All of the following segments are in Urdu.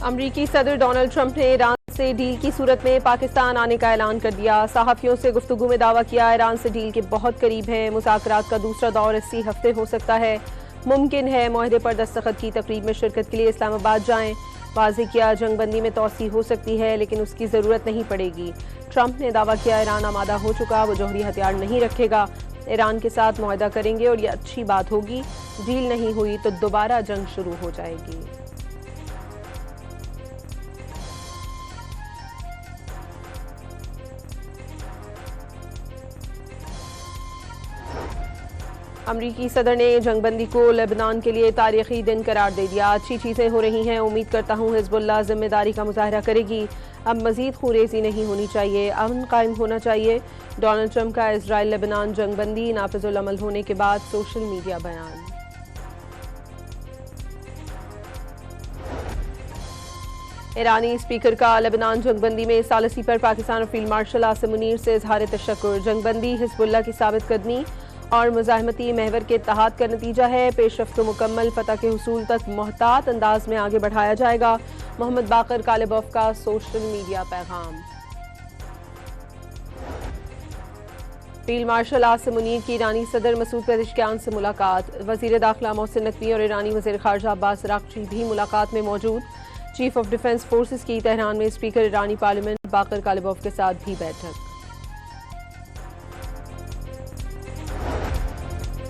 امریکی صدر ڈونلڈ ٹرمپ نے ایران سے ڈیل کی صورت میں پاکستان آنے کا اعلان کر دیا۔ صحافیوں سے گفتگو میں دعویٰ کیا ایران سے ڈیل کے بہت قریب ہیں، مذاکرات کا دوسرا دور 80 ہفتے ہو سکتا ہے، ممکن ہے معاہدے پر دستخط کی تقریب میں شرکت کے لیے اسلام آباد جائیں۔ واضح کیا جنگ بندی میں توسیع ہو سکتی ہے لیکن اس کی ضرورت نہیں پڑے گی۔ ٹرمپ نے دعویٰ کیا ایران آمادہ ہو چکا، وہ جوہری ہتھیار نہیں رکھے گا، ایران کے ساتھ معاہدہ کریں گے اور یہ اچھی بات ہوگی، ڈیل نہیں ہوئی تو دوبارہ جنگ شروع ہو جائے گی۔ امریکی صدر نے جنگ بندی کو لبنان کے لیے تاریخی دن قرار دے دیا۔ اچھی چیزیں ہو رہی ہیں، امید کرتا ہوں حزب اللہ ذمہ داری کا مظاہرہ کرے گی، اب مزید خونریزی نہیں ہونی چاہیے، امن قائم ہونا چاہیے۔ ڈونلڈ ٹرمپ کا اسرائیل لبنان جنگ بندی نافذ العمل ہونے کے بعد سوشل میڈیا بیان۔ ایرانی اسپیکر کا لبنان جنگ بندی میں ثالثی پر پاکستان اور فیلڈ مارشل عاصم منیر سے اظہار تشکر۔ جنگ بندی حزب اللہ کی ثابت قدمی اور مزاحمتی محور کے اتحاد کا نتیجہ ہے، پیش رفت و مکمل فتح کے حصول تک محتاط انداز میں آگے بڑھایا جائے گا۔ محمد باقر کالباف کا سوشل میڈیا پیغام۔ فیلڈ مارشل عاصم منیر کی ایرانی صدر مسعود پزشکیان سے ملاقات۔ وزیر داخلہ محسن نقوی اور ایرانی وزیر خارجہ عباس اراغچی بھی ملاقات میں موجود۔ چیف آف ڈیفنس فورسز کی تہران میں اسپیکر ایرانی پارلیمنٹ باقر کالباف کے ساتھ بھی بیٹھک۔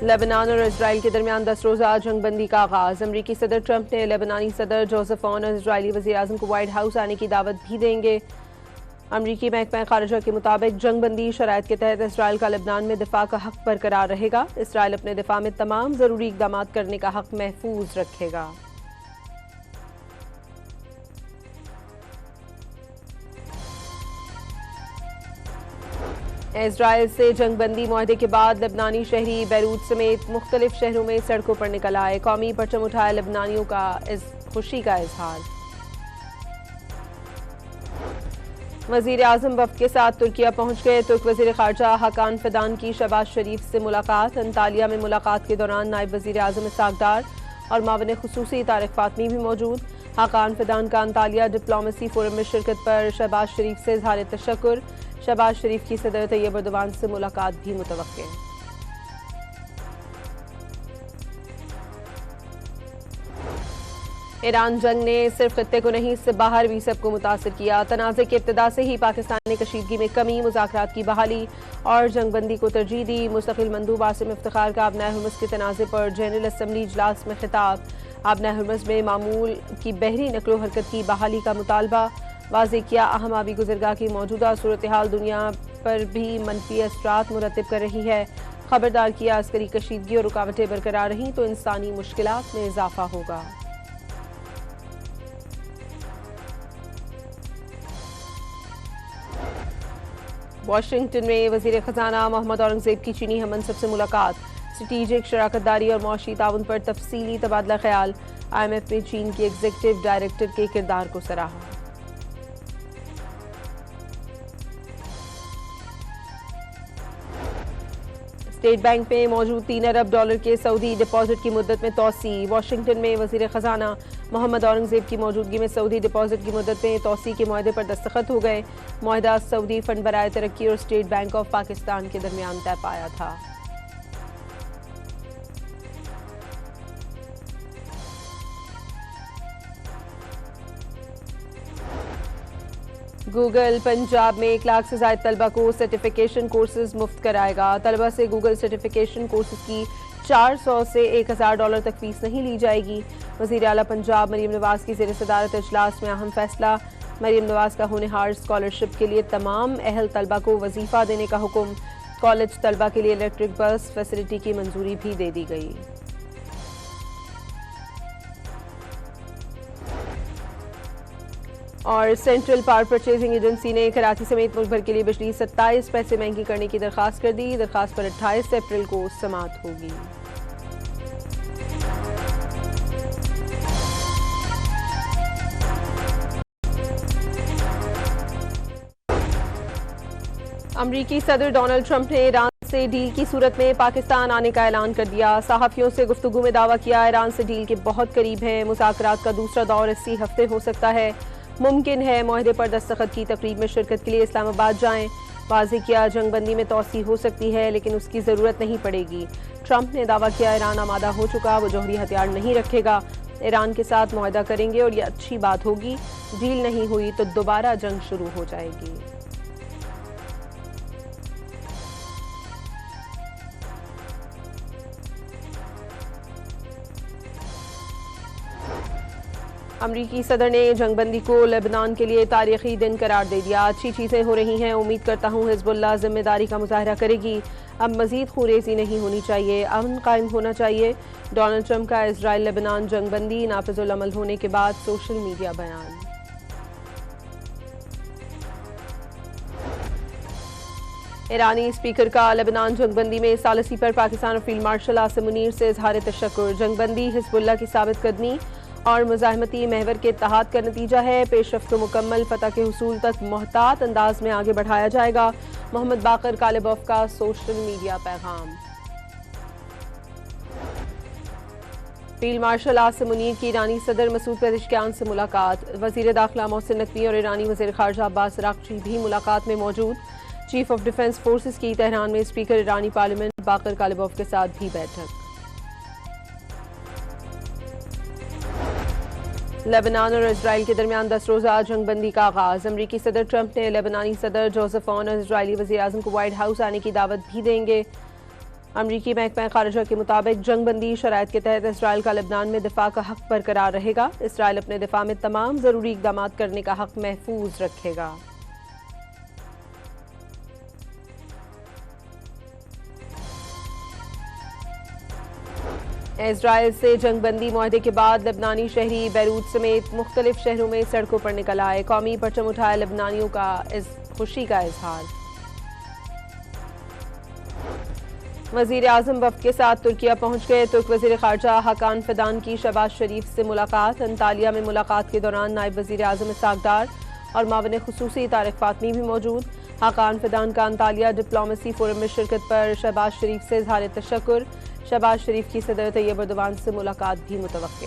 لبنان اور اسرائیل کے درمیان 10 روزہ جنگ بندی کا آغاز۔ امریکی صدر ٹرمپ نے لبنانی صدر جوزف اون اور اسرائیلی وزیر اعظم کو وائٹ ہاؤس آنے کی دعوت بھی دیں گے۔ امریکی محکمہ خارجہ کے مطابق جنگ بندی شرائط کے تحت اسرائیل کا لبنان میں دفاع کا حق برقرار رہے گا۔ اسرائیل اپنے دفاع میں تمام ضروری اقدامات کرنے کا حق محفوظ رکھے گا۔ اسرائیل سے جنگ بندی معاہدے کے بعد لبنانی شہری بیروت سمیت مختلف شہروں میں سڑکوں پر نکل آئے، قومی پرچم اٹھائے لبنانیوں کا خوشی کا اظہار۔ وزیر اعظم وفد کے ساتھ ترکیہ پہنچ گئے، ترک وزیر خارجہ حاکان فیدان کی شہباز شریف سے ملاقات۔ انطالیہ میں ملاقات کے دوران نائب وزیر اعظم اسحاق ڈار اور معاون خصوصی طارق فاطمی بھی موجود۔ حاکان فیدان کا انطالیہ ڈپلومیسی فورم میں شرکت پر شہباز شریف سے اظہار تشکر۔ شہباز شریف کی صدر طیب اردوان سے ملاقات بھی متوقع۔ ایران جنگ نے صرف خطے کو نہیں، اس سے باہر بھی سب کو متاثر کیا۔ تنازع کی ابتدا سے ہی پاکستان نے کشیدگی میں کمی، مذاکرات کی بحالی اور جنگ بندی کو ترجیح دی۔ مستقل مندوب عاصم افتخار کا آبنائے ہرمز کے تنازع پر جنرل اسمبلی اجلاس میں خطاب۔ آبنائے ہرمز میں معمول کی بحری نقل و حرکت کی بحالی کا مطالبہ۔ واضح کیا اہم آبی گزرگاہ کی موجودہ صورتحال دنیا پر بھی منفی اثرات مرتب کر رہی ہے۔ خبردار کیا عسکری کشیدگی اور رکاوٹیں برقرار رہیں تو انسانی مشکلات میں اضافہ ہوگا۔ واشنگٹن میں وزیر خزانہ محمد اورنگزیب کی چینی ہم منصب سے ملاقات۔ اسٹریٹجک شراکت داری اور معاشی تعاون پر تفصیلی تبادلہ خیال۔ آئی ایم ایف نے چین کی ایگزیکٹو ڈائریکٹر کے کردار کو سراہا۔ اسٹیٹ بینک میں موجود $3 ارب کے سعودی ڈپازٹ کی مدت میں توسیع۔ واشنگٹن میں وزیر خزانہ محمد اورنگزیب کی موجودگی میں سعودی ڈپازٹ کی مدت میں توسیع کے معاہدے پر دستخط ہو گئے۔ معاہدہ سعودی فنڈ برائے ترقی اور اسٹیٹ بینک آف پاکستان کے درمیان طے پایا تھا۔ گوگل پنجاب میں 1 لاکھ سے زائد طلبہ کو سرٹیفکیشن کورسز مفت کرائے گا۔ طلبہ سے گوگل سرٹیفکیشن کورسز کی $400 سے $1000 تک فیس نہیں لی جائے گی۔ وزیر اعلیٰ پنجاب مریم نواز کی زیر صدارت اجلاس میں اہم فیصلہ۔ مریم نواز کا ہونہار اسکالرشپ کے لیے تمام اہل طلبہ کو وظیفہ دینے کا حکم۔ کالج طلبہ کے لیے الیکٹرک بس فیسلٹی کی منظوری بھی دے دی گئی۔ اور سینٹرل پاور پرچیزنگ ایجنسی نے کراچی سمیت ملک بھر کے لیے بجلی 27 پیسے مہنگی کرنے کی درخواست کر دی۔ درخواست پر 28 اپریل کو سماعت ہوگی۔ امریکی صدر ڈونلڈ ٹرمپ نے ایران سے ڈیل کی صورت میں پاکستان آنے کا اعلان کر دیا. صحافیوں سے گفتگو میں دعویٰ کیا ایران سے ڈیل کے بہت قریب ہیں. مذاکرات کا دوسرا دور 80 ہفتے ہو سکتا ہے. ممکن ہے معاہدے پر دستخط کی تقریب میں شرکت کے لیے اسلام آباد جائیں. واضح کیا جنگ بندی میں توسیع ہو سکتی ہے لیکن اس کی ضرورت نہیں پڑے گی. ٹرمپ نے دعویٰ کیا ایران آمادہ ہو چکا, وہ جوہری ہتھیار نہیں رکھے گا. ایران کے ساتھ معاہدہ کریں گے اور یہ اچھی بات ہوگی. ڈیل نہیں ہوئی تو دوبارہ جنگ شروع ہو جائے گی. امریکی صدر نے جنگ بندی کو لبنان کے لیے تاریخی دن قرار دے دیا. اچھی چیزیں ہو رہی ہیں, امید کرتا ہوں حزب اللہ ذمہ داری کا مظاہرہ کرے گی. اب مزید خوریزی نہیں ہونی چاہیے, امن قائم ہونا چاہیے. ڈونلڈ ٹرمپ کا اسرائیل لبنان جنگ بندی نافذ العمل ہونے کے بعد سوشل میڈیا بیان. ایرانی اسپیکر کا لبنان جنگ بندی میں ثالثی پر پاکستان اور فیلڈ مارشل عاصم منیر سے اظہار تشکر. جنگ بندی حزب اللہ کی ثابت قدمی اور مزاحمتی محور کے اتحاد کا نتیجہ ہے. پیش رفت کو مکمل فتح کے حصول تک محتاط انداز میں آگے بڑھایا جائے گا. محمد باقر کالباف کا سوشل میڈیا پیغام. فیلڈ مارشل عاصم منیر کی ایرانی صدر مسعود پزشکیان سے ملاقات. وزیر داخلہ محسن نقوی اور ایرانی وزیر خارجہ عباس اراغچی بھی ملاقات میں موجود. چیف آف ڈیفنس فورسز کی تہران میں اسپیکر ایرانی پارلیمنٹ باقر کالباف کے ساتھ بھی بیٹھک. لبنان اور اسرائیل کے درمیان 10 روزہ جنگ بندی کا آغاز. امریکی صدر ٹرمپ نے لبنانی صدر جوزف اون اور اسرائیلی وزیر اعظم کو وائٹ ہاؤس آنے کی دعوت بھی دیں گے. امریکی محکمہ خارجہ کے مطابق جنگ بندی شرائط کے تحت اسرائیل کا لبنان میں دفاع کا حق برقرار رہے گا. اسرائیل اپنے دفاع میں تمام ضروری اقدامات کرنے کا حق محفوظ رکھے گا. اسرائیل سے جنگ بندی معاہدے کے بعد لبنانی شہری بیروت سمیت مختلف شہروں میں سڑکوں پر نکل آئے. قومی پرچم اٹھائے لبنانیوں کا خوشی کا اظہار. وزیر اعظم وفد کے ساتھ ترکیہ پہنچ گئے. ترک وزیر خارجہ حاکان فیدان کی شہباز شریف سے ملاقات. انطالیہ میں ملاقات کے دوران نائب وزیر اعظم اسحاق ڈار اور معاون خصوصی طارق فاطمی بھی موجود. حاکان فیدان کا انطالیہ ڈپلومیسی فورم میں شرکت پر شہباز شریف سے اظہار تشکر. شہباز شریف کی صدر طیب اردوان سے ملاقات بھی متوقع.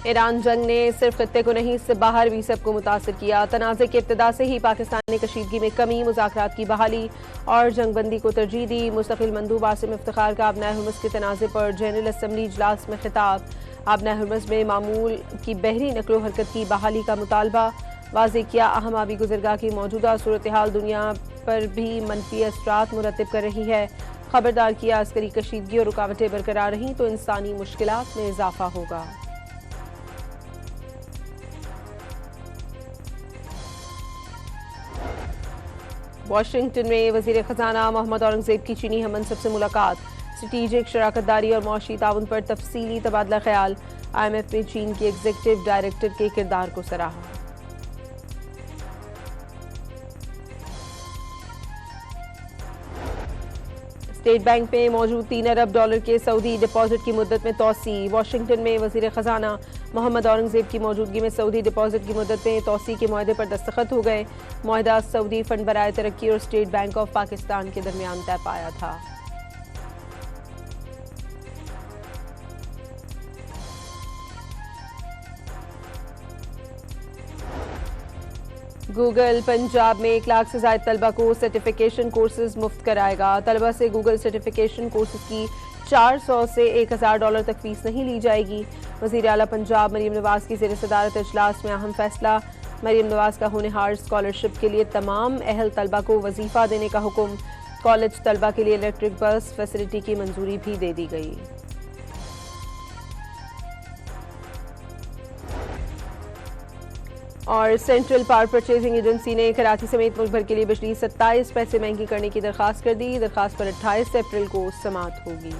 ایران جنگ نے صرف خطے کو نہیں اس سے باہر بھی سب کو متاثر کیا. تنازع کی ابتدا سے ہی پاکستان نے کشیدگی میں کمی, مذاکرات کی بحالی اور جنگ بندی کو ترجیح دی. مستقل مندوب عاصم افتخار کا ابنائے ہرمز کے تنازع پر جنرل اسمبلی اجلاس میں خطاب. ابنائے ہرمز میں معمول کی بحری نقل و حرکت کی بحالی کا مطالبہ. واضح کیا اہم آبی گزرگاہ کی موجودہ صورتحال دنیا پر بھی منفی اثرات مرتب کر رہی ہے. خبردار کیا عسکری کشیدگی اور رکاوٹیں برقرار رہیں تو انسانی مشکلات میں اضافہ ہوگا. واشنگٹن میں وزیر خزانہ محمد اورنگزیب کی چینی ہم منصب سے ملاقات. اسٹریٹجک شراکت داری اور معاشی تعاون پر تفصیلی تبادلہ خیال. IMF میں چین کے ایگزیکٹو ڈائریکٹر کے کردار کو سراہا. اسٹیٹ بینک میں موجود $3 ارب کے سعودی ڈپازٹ کی مدت میں توسیع. واشنگٹن میں وزیر خزانہ محمد اورنگزیب کی موجودگی میں سعودی ڈپازٹ کی مدت میں توسیع کے معاہدے پر دستخط ہو گئے. معاہدہ سعودی فنڈ برائے ترقی اور اسٹیٹ بینک آف پاکستان کے درمیان طے پایا تھا. گوگل پنجاب میں 1 لاکھ سے زائد طلبہ کو سرٹیفکیشن کورسز مفت کرائے گا. طلبہ سے گوگل سرٹیفکیشن کورسز کی $400 سے $1000 تک فیس نہیں لی جائے گی. وزیر اعلیٰ پنجاب مریم نواز کی زیر صدارت اجلاس میں اہم فیصلہ. مریم نواز کا ہونہار اسکالرشپ کے لیے تمام اہل طلبہ کو وظیفہ دینے کا حکم. کالج طلبہ کے لیے الیکٹرک بس فیسلٹی کی منظوری بھی دے دی گئی. اور سینٹرل پاور پرچیزنگ ایجنسی نے کراچی سمیت ملک بھر کے لیے بجلی 27 پیسے مہنگی کرنے کی درخواست کر دی. درخواست پر 28 اپریل کو سماعت ہوگی.